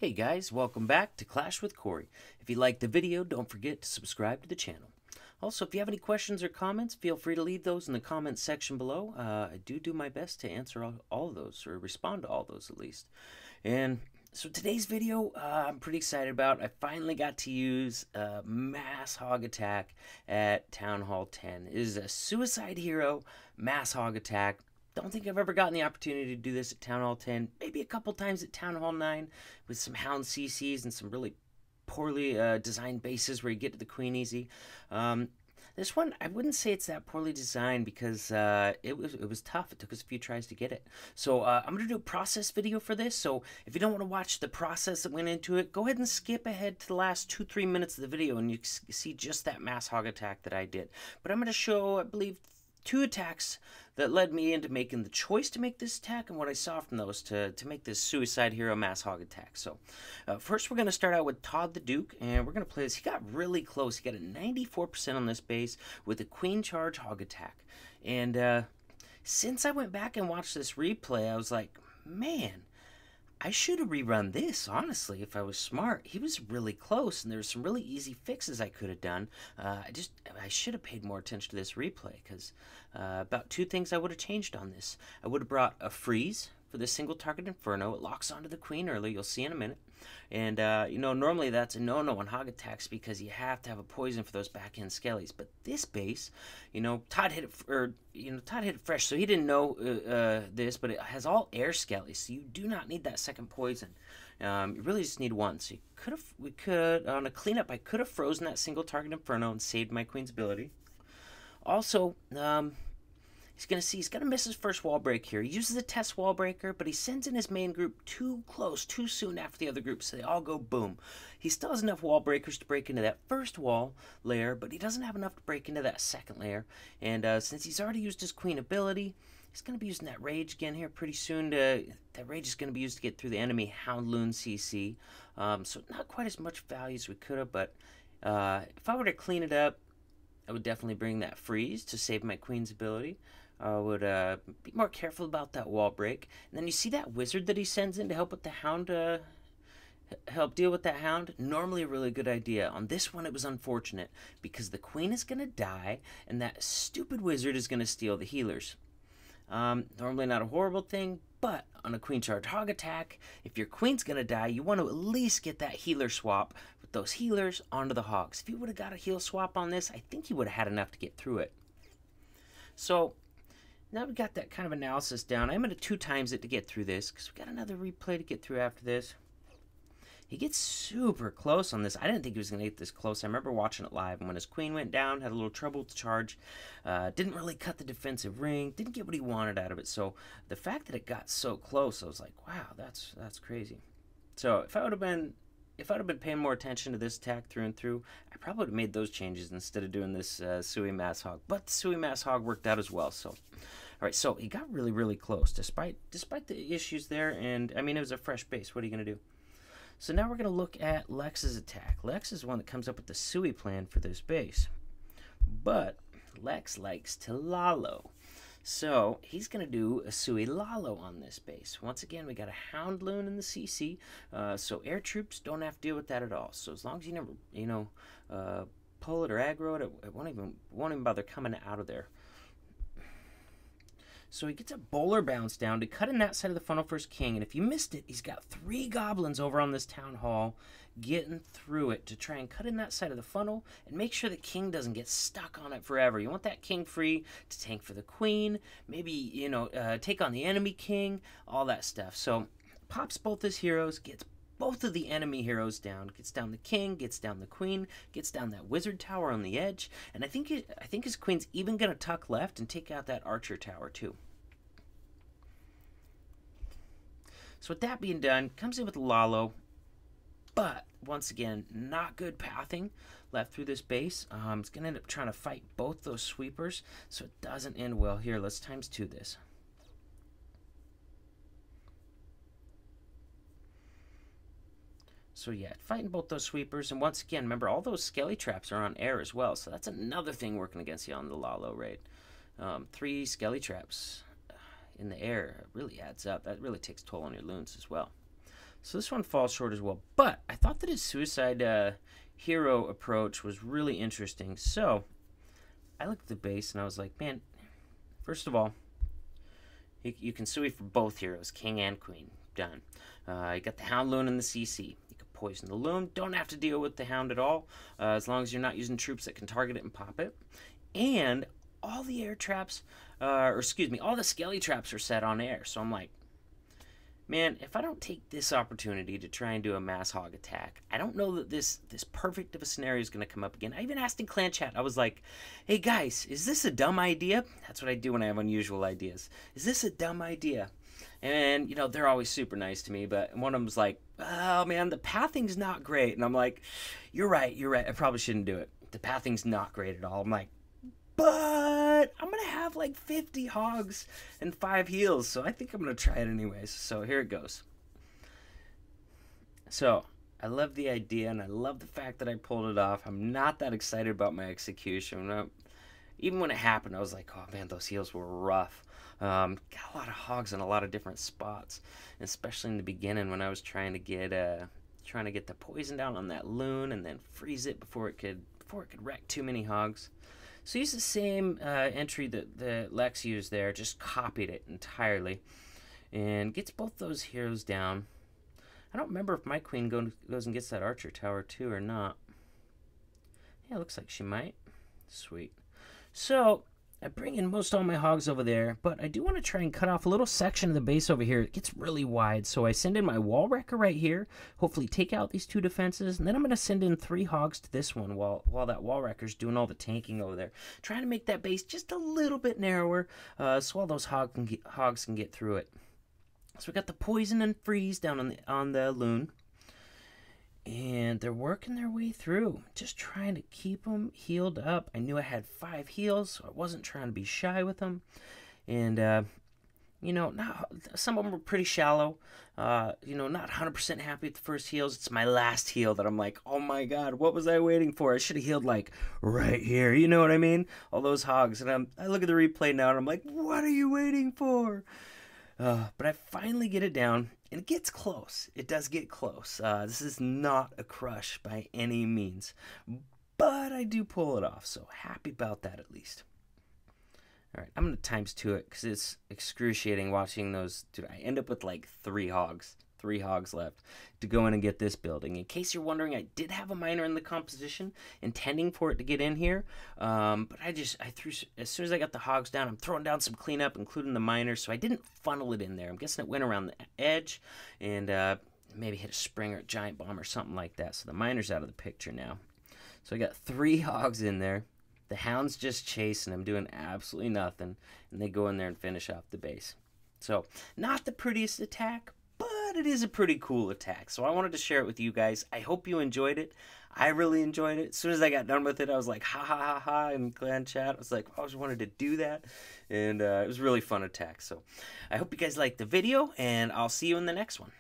Hey guys, welcome back to Clash with Corey. If you liked the video, don't forget to subscribe to the channel. Also, if you have any questions or comments, feel free to leave those in the comments section below. I do my best to answer all of those, or respond to all those at least. And so today's video, I'm pretty excited about. I finally got to use Mass Hog Attack at Town Hall 10. It is a Suicide Hero Mass Hog Attack. Don't think I've ever gotten the opportunity to do this at Town Hall 10. Maybe a couple times at Town Hall 9 with some Hound CCs and some really poorly designed bases where you get to the Queen easy. This one, I wouldn't say it's that poorly designed because it was tough. It took us a few tries to get it. So I'm going to do a process video for this. So if you don't want to watch the process that went into it, go ahead and skip ahead to the last 2-3 minutes of the video and you see just that Mass Hog Attack that I did. But I'm going to show, I believe, 2 attacks that led me into making the choice to make this attack and what I saw from those to make this Suicide Hero Mass Hog Attack. So first we're going to start out with Todd the Duke, and we're going to play this. He got really close. He got a 94% on this base with a Queen Charge Hog Attack. And since I went back and watched this replay, I was like, man, I should have rerun this, honestly, if I was smart. He was really close, and there were some really easy fixes I could have done. I should have paid more attention to this replay, because about 2 things I would have changed on this. I would have brought a freeze for the single target Inferno. It locks onto the Queen early, you'll see in a minute. And, normally that's a no-no on hog attacks because you have to have a poison for those back-end skellies. But this base, Todd hit it fresh, so he didn't know this, but it has all air skellies, so you do not need that second poison. You really just need one. So we could, on a cleanup, I could have frozen that single target Inferno and saved my Queen's ability. Also, he's gonna miss his first wall break here. He uses a test wall breaker, but he sends in his main group too close, too soon after the other group, so they all go boom. He still has enough wall breakers to break into that first wall layer, but he doesn't have enough to break into that second layer. And since he's already used his Queen ability, he's gonna be using that Rage again here pretty soon. That Rage is gonna be used to get through the enemy Houndloon CC. So not quite as much value as we could have, but if I were to clean it up, I would definitely bring that freeze to save my Queen's ability. I would be more careful about that wall break. And then you see that wizard that he sends in to help with the Hound, help deal with that Hound? Normally a really good idea. On this one it was unfortunate because the Queen is going to die and that stupid wizard is going to steal the healers. Normally not a horrible thing, but on a Queen Charge Hog Attack, if your Queen's going to die, you want to at least get that healer swap with those healers onto the Hogs. If you would have got a heal swap on this, I think you would have had enough to get through it. So now we got that kind of analysis down. I'm going to 2 times it to get through this because we got another replay to get through after this. He gets super close on this. I didn't think he was going to get this close. I remember watching it live, and when his Queen went down, had a little trouble to charge. Didn't really cut the defensive ring. Didn't get what he wanted out of it. So the fact that it got so close, I was like, wow, that's crazy. So if I would have been paying more attention to this attack through and through, I probably would have made those changes instead of doing this Sui Mass Hog. But the Sui Mass Hog worked out as well. So, all right, so he got really, really close despite the issues there. And I mean, it was a fresh base. What are you gonna do? So now we're gonna look at Lex's attack. Lex is the one that comes up with the Sui plan for this base, but Lex likes to Lalo. So he's going to do a Sui Lalo on this base. Once again, we got a Houndloon in the CC, so air troops don't have to deal with that at all. So as long as you never, pull it or aggro it, it won't even bother coming out of there. So he gets a bowler bounce down to cut in that side of the funnel for his king. And if you missed it, he's got 3 goblins over on this town hall getting through it to try and cut in that side of the funnel and make sure the king doesn't get stuck on it forever. You want that king free to tank for the queen, maybe, take on the enemy king, all that stuff. So pops both his heroes, gets both of the enemy heroes down, gets down the king, gets down the queen, gets down that wizard tower on the edge, and I think his queen's even going to tuck left and take out that archer tower too. So with that being done, comes in with Lalo, but once again, not good pathing left through this base. It's going to end up trying to fight both those sweepers, so it doesn't end well here. Let's ×2 this. So yeah, fighting both those sweepers, and once again, remember all those skelly traps are on air as well, so that's another thing working against you on the Lalo raid. 3 skelly traps in the air really adds up. That really takes toll on your loons as well. So this one falls short as well. But I thought that his suicide hero approach was really interesting. So I looked at the base and I was like, man, first of all, you can sui for both heroes, king and queen. Done. You got the Hound Loon and the CC. You can poison the Loon. Don't have to deal with the Hound at all, as long as you're not using troops that can target it and pop it. And all the air traps, or excuse me, all the skelly traps are set on air. So I'm like, man, if I don't take this opportunity to try and do a mass hog attack, I don't know that this perfect of a scenario is going to come up again. I even asked in clan chat, I was like, hey guys, is this a dumb idea? That's what I do when I have unusual ideas. Is this a dumb idea? And, you know, they're always super nice to me, but one of them's like, oh man, the pathing's not great. And I'm like, you're right, I probably shouldn't do it. The pathing's not great at all. I'm like, but I'm going to have like 50 hogs and 5 heals, so I think I'm going to try it anyways. So here it goes. So I love the idea, and I love the fact that I pulled it off. I'm not that excited about my execution. Even when it happened, I was like, oh man, those heals were rough. Got a lot of hogs in a lot of different spots, especially in the beginning when I was trying to get the poison down on that Loon and then freeze it before it could wreck too many hogs. So use the same entry that Lex used there, just copied it entirely, and gets both those heroes down. I don't remember if my queen goes and gets that archer tower too or not. Yeah, looks like she might. Sweet. So I bring in most all my hogs over there, but I do want to try and cut off a little section of the base over here. It gets really wide, so I send in my wall wrecker right here, hopefully take out these 2 defenses, and then I'm going to send in 3 hogs to this one while that wall wrecker's doing all the tanking over there, trying to make that base just a little bit narrower, so all those hogs can get through it. So we got the poison and freeze down on the Loon, and they're working their way through, just trying to keep them healed up. I knew I had 5 heals, so I wasn't trying to be shy with them. And, you know, some of them were pretty shallow. You know, not 100% happy with the first heals. It's my last heal that I'm like, oh my god, what was I waiting for? I should have healed, like, right here. You know what I mean? All those hogs. And I look at the replay now, and I'm like, what are you waiting for? But I finally get it down, and it gets close. It does get close. This is not a crush by any means, but I do pull it off, so happy about that at least. All right, I'm going to ×2 it because it's excruciating watching those. Dude, I end up with like 3 hogs left to go in and get this building. In case you're wondering, I did have a miner in the composition, intending for it to get in here, but I threw, as soon as I got the hogs down, I'm throwing down some cleanup, including the miner, so I didn't funnel it in there. I'm guessing it went around the edge, and maybe hit a spring or a giant bomb or something like that, so the miner's out of the picture now. So I got 3 hogs in there. The Hound's just chasing them, doing absolutely nothing, and they go in there and finish off the base. So, not the prettiest attack, but it is a pretty cool attack. So I wanted to share it with you guys. I hope you enjoyed it. I really enjoyed it. As soon as I got done with it, I was like, ha ha ha ha, in clan chat. I was like, I always wanted to do that. And it was a really fun attack. So I hope you guys liked the video, and I'll see you in the next one.